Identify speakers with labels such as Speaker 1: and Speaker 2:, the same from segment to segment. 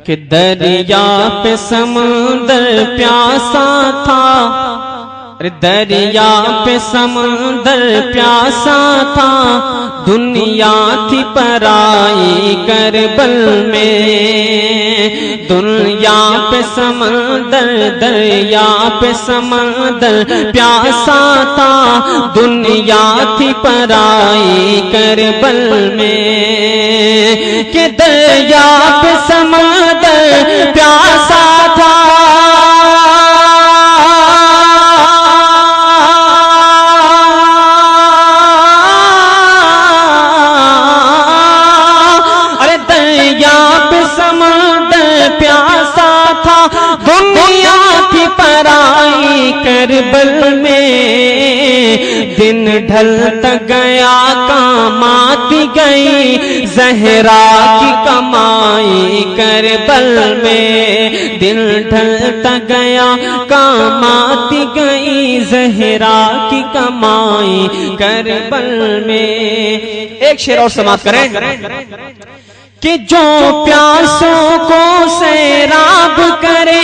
Speaker 1: کہ دریا پہ سمندر پیاسا تھا، دریا پہ سمندر پیاسا تھا، دنیا تھی پرائی کربل میں، دنیا پہ سمندر، دریا پہ سمندر پیاسا تھا، دنیا تھی پرائی کربل میں، کہ دریا پہ سمندر پیاسا تھا، کربل میں دن ڈھلتا گیا کام آتی گئی زہرا کی کمائی کربل میں، دن ڈھلتا گیا کام آتی گئی زہرا کی کمائی کربل میں۔ ایک شعر اور سماعت کریں کہ جو پیاسوں کو سیراب کرے،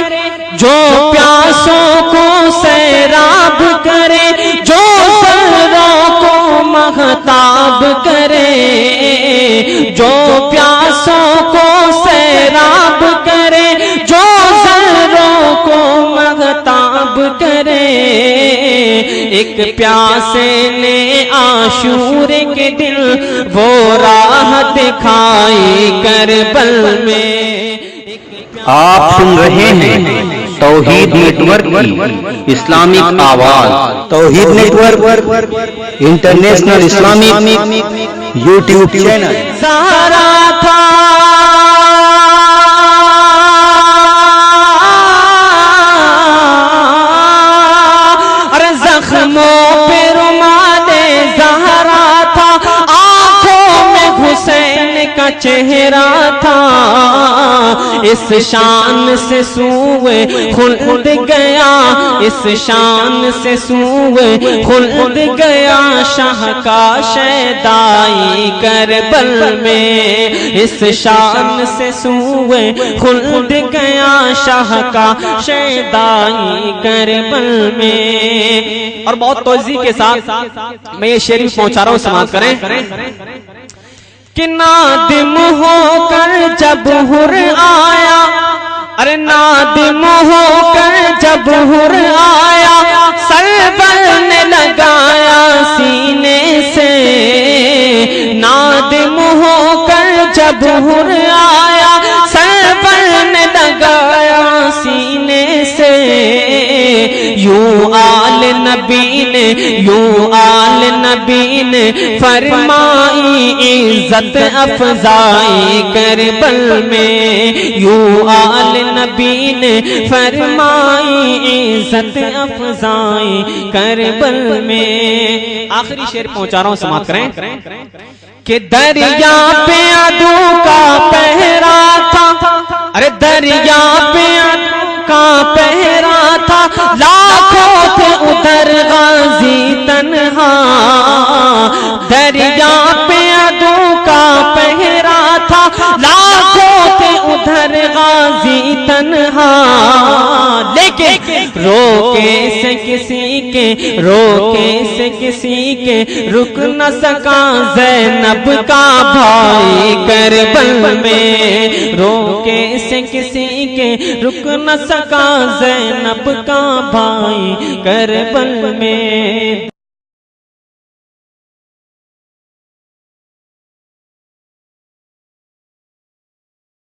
Speaker 1: جو پیاسوں کو سیراب کرے، جو سروں کو مہتاب کرے، جو پیاسوں کو سیراب کرے، جو سروں کو مہتاب کرے، ایک پیاسے نے عاشور کے دل وہ راہ دکھائی کربل میں۔
Speaker 2: آپ سن رہے ہیں توحید نیٹ ورک کی اسلامک آواز، Tauheed network international Islamic YouTube channel.
Speaker 1: سہارا تھا زخموں پہ رومال زہرا تھا، آنکھوں میں حسین کا چہرہ تھا، اس شان سے سوئے خلد گیا، اس شان سے سوئے خلد گیا شاہ کا شیدائی کربل میں، اس شان سے سوئے خلد گیا شاہ کا شیدائی کربل میں۔ اور بہت توجہ کے ساتھ میں یہ شعر پہنچا رہا ہوں، سماعت کریں کہ نادم ہو کر جب حر آیا، ارے نادم ہو کر جب حر آیا، سرور نے لگایا سینے سے، نادم ہو کر جب حر آیا، سرور نے لگایا سینے سے، یوں آل نبی نے، یوں آل نبی نے فرمائی عزت افزائی کربل میں، یوں آل نبی نے فرمائی عزت افزائی کربل میں۔ آخری شعر پہنچا رہا ہوں، سماعت کریں کہ دریا پہ عدو کا پہرا تھا، ارے دریا پہ عدو کا پہرا تھا، لاکھوں تھے ادھر غازی تنہا، دریا پہ عدو کا پہرا تھا، لاکھوں تھے ادھر غازی تنہا، لیکن روکے سے کسی کے، روکے سے کسی کے رک نہ سکا زینب کا بھائی کربل میں، روکے سے کسی کے رک نہ سکا زینب کا بھائی کربل میں۔